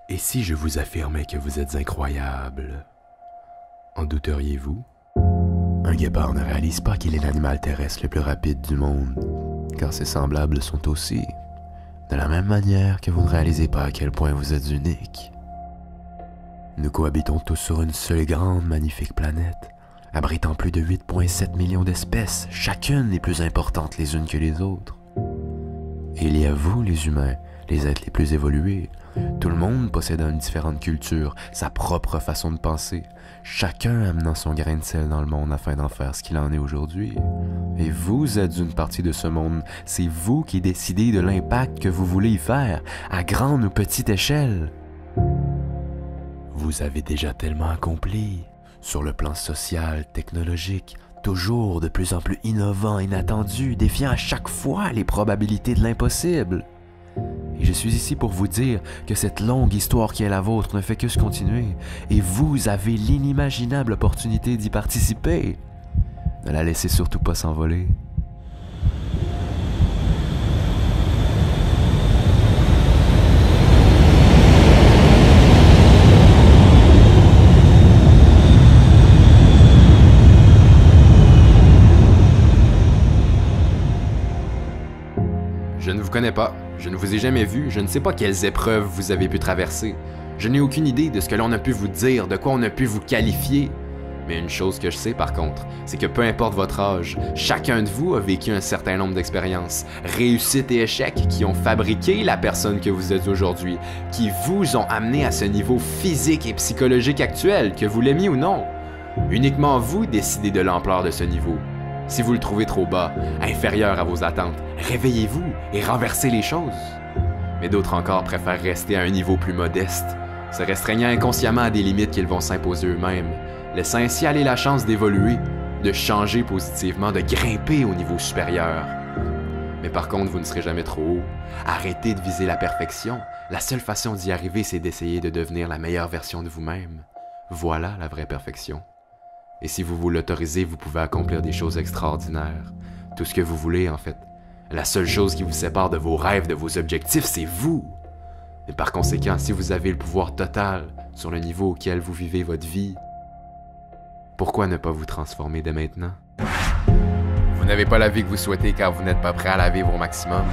Et si je vous affirmais que vous êtes incroyable, en douteriez-vous? Un guépard ne réalise pas qu'il est l'animal terrestre le plus rapide du monde, car ses semblables sont aussi, de la même manière que vous ne réalisez pas à quel point vous êtes unique. Nous cohabitons tous sur une seule et grande, magnifique planète, abritant plus de 8,7 millions d'espèces, chacune les plus importantes les unes que les autres. Et il y a vous, les humains, les êtres les plus évolués. Tout le monde possède une différente culture, sa propre façon de penser, chacun amenant son grain de sel dans le monde afin d'en faire ce qu'il en est aujourd'hui. Et vous êtes une partie de ce monde, c'est vous qui décidez de l'impact que vous voulez y faire, à grande ou petite échelle. Vous avez déjà tellement accompli, sur le plan social, technologique, toujours de plus en plus innovant, inattendu, défiant à chaque fois les probabilités de l'impossible. Et je suis ici pour vous dire que cette longue histoire qui est la vôtre ne fait que se continuer, et vous avez l'inimaginable opportunité d'y participer. Ne la laissez surtout pas s'envoler. Je ne vous connais pas, je ne vous ai jamais vu, je ne sais pas quelles épreuves vous avez pu traverser. Je n'ai aucune idée de ce que l'on a pu vous dire, de quoi on a pu vous qualifier. Mais une chose que je sais par contre, c'est que peu importe votre âge, chacun de vous a vécu un certain nombre d'expériences, réussites et échecs qui ont fabriqué la personne que vous êtes aujourd'hui, qui vous ont amené à ce niveau physique et psychologique actuel, que vous l'aimiez ou non. Uniquement vous décidez de l'ampleur de ce niveau. Si vous le trouvez trop bas, inférieur à vos attentes, réveillez-vous et renversez les choses. Mais d'autres encore préfèrent rester à un niveau plus modeste, se restreignant inconsciemment à des limites qu'ils vont s'imposer eux-mêmes, laissant ainsi aller la chance d'évoluer, de changer positivement, de grimper au niveau supérieur. Mais par contre, vous ne serez jamais trop haut. Arrêtez de viser la perfection. La seule façon d'y arriver, c'est d'essayer de devenir la meilleure version de vous-même. Voilà la vraie perfection. Et si vous vous l'autorisez, vous pouvez accomplir des choses extraordinaires. Tout ce que vous voulez, en fait. La seule chose qui vous sépare de vos rêves, de vos objectifs, c'est vous. Et par conséquent, si vous avez le pouvoir total sur le niveau auquel vous vivez votre vie, pourquoi ne pas vous transformer dès maintenant? Vous n'avez pas la vie que vous souhaitez car vous n'êtes pas prêt à la vivre au maximum.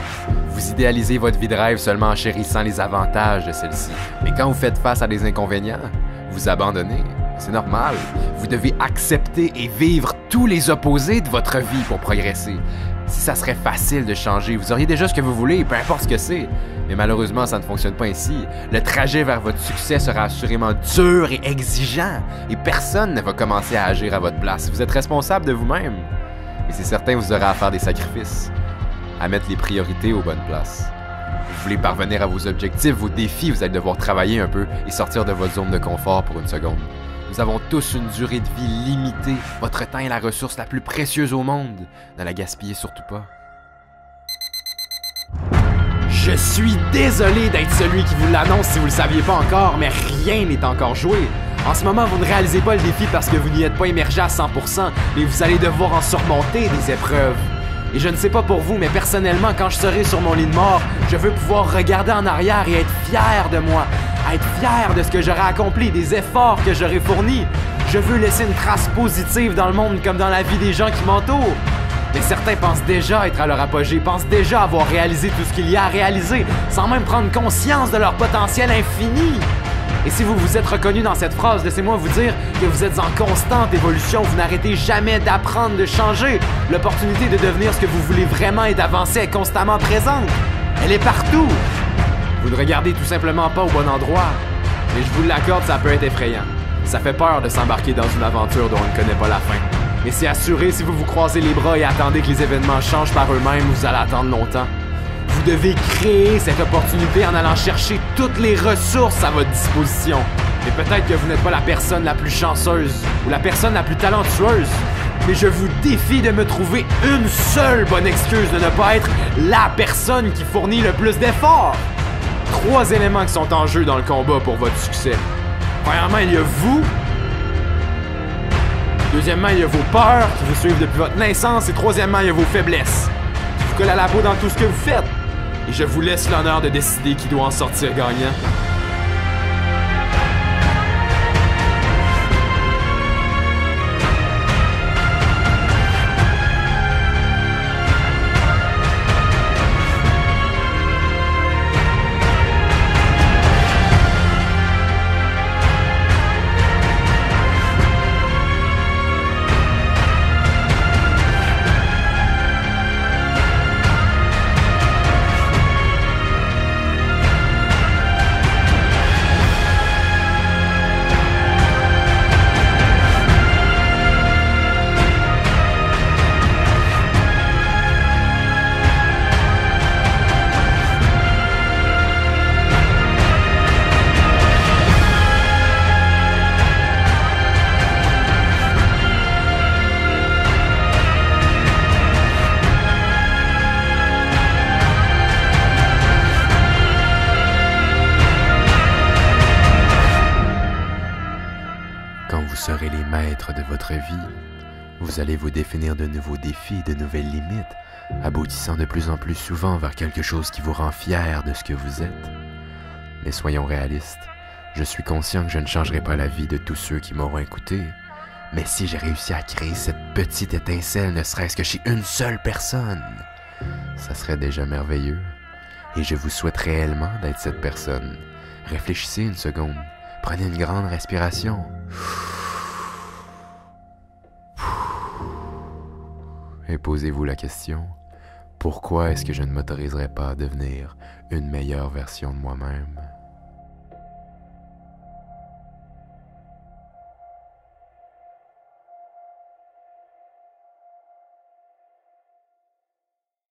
Vous idéalisez votre vie de rêve seulement en chérissant les avantages de celle-ci. Mais quand vous faites face à des inconvénients, vous abandonnez. C'est normal. Vous devez accepter et vivre tous les opposés de votre vie pour progresser. Si ça serait facile de changer, vous auriez déjà ce que vous voulez, peu importe ce que c'est. Mais malheureusement, ça ne fonctionne pas ainsi. Le trajet vers votre succès sera assurément dur et exigeant, et personne ne va commencer à agir à votre place. Vous êtes responsable de vous-même. Et c'est certain, vous aurez à faire des sacrifices, à mettre les priorités aux bonnes places. Vous voulez parvenir à vos objectifs, vos défis, vous allez devoir travailler un peu et sortir de votre zone de confort pour une seconde. Nous avons tous une durée de vie limitée. Votre temps est la ressource la plus précieuse au monde. Ne la gaspillez surtout pas. Je suis désolé d'être celui qui vous l'annonce si vous le saviez pas encore, mais rien n'est encore joué. En ce moment, vous ne réalisez pas le défi parce que vous n'y êtes pas immergé à 100%, mais vous allez devoir en surmonter des épreuves. Et je ne sais pas pour vous, mais personnellement, quand je serai sur mon lit de mort, je veux pouvoir regarder en arrière et être fier de moi, être fier de ce que j'aurai accompli, des efforts que j'aurai fournis. Je veux laisser une trace positive dans le monde comme dans la vie des gens qui m'entourent. Mais certains pensent déjà être à leur apogée, pensent déjà avoir réalisé tout ce qu'il y a à réaliser, sans même prendre conscience de leur potentiel infini. Et si vous vous êtes reconnu dans cette phrase, laissez-moi vous dire que vous êtes en constante évolution, vous n'arrêtez jamais d'apprendre, de changer. L'opportunité de devenir ce que vous voulez vraiment et d'avancer est constamment présente. Elle est partout. Vous ne regardez tout simplement pas au bon endroit. Mais je vous l'accorde, ça peut être effrayant. Ça fait peur de s'embarquer dans une aventure dont on ne connaît pas la fin. Mais c'est assuré, si vous vous croisez les bras et attendez que les événements changent par eux-mêmes, vous allez attendre longtemps. Vous devez créer cette opportunité en allant chercher toutes les ressources à votre disposition. Et peut-être que vous n'êtes pas la personne la plus chanceuse ou la personne la plus talentueuse, mais je vous défie de me trouver une seule bonne excuse de ne pas être la personne qui fournit le plus d'efforts. 3 éléments qui sont en jeu dans le combat pour votre succès. Premièrement, il y a vous. Deuxièmement, il y a vos peurs qui vous suivent depuis votre naissance. Et troisièmement, il y a vos faiblesses qui vous collent à la peau dans tout ce que vous faites. Et je vous laisse l'honneur de décider qui doit en sortir gagnant. centre de votre vie. Vous allez vous définir de nouveaux défis, de nouvelles limites, aboutissant de plus en plus souvent vers quelque chose qui vous rend fier de ce que vous êtes. Mais soyons réalistes, je suis conscient que je ne changerai pas la vie de tous ceux qui m'auront écouté, mais si j'ai réussi à créer cette petite étincelle, ne serait-ce que chez une seule personne, ça serait déjà merveilleux. Et je vous souhaite réellement d'être cette personne. Réfléchissez une seconde, prenez une grande respiration. Et posez-vous la question, pourquoi est-ce que je ne m'autoriserais pas à devenir une meilleure version de moi-même?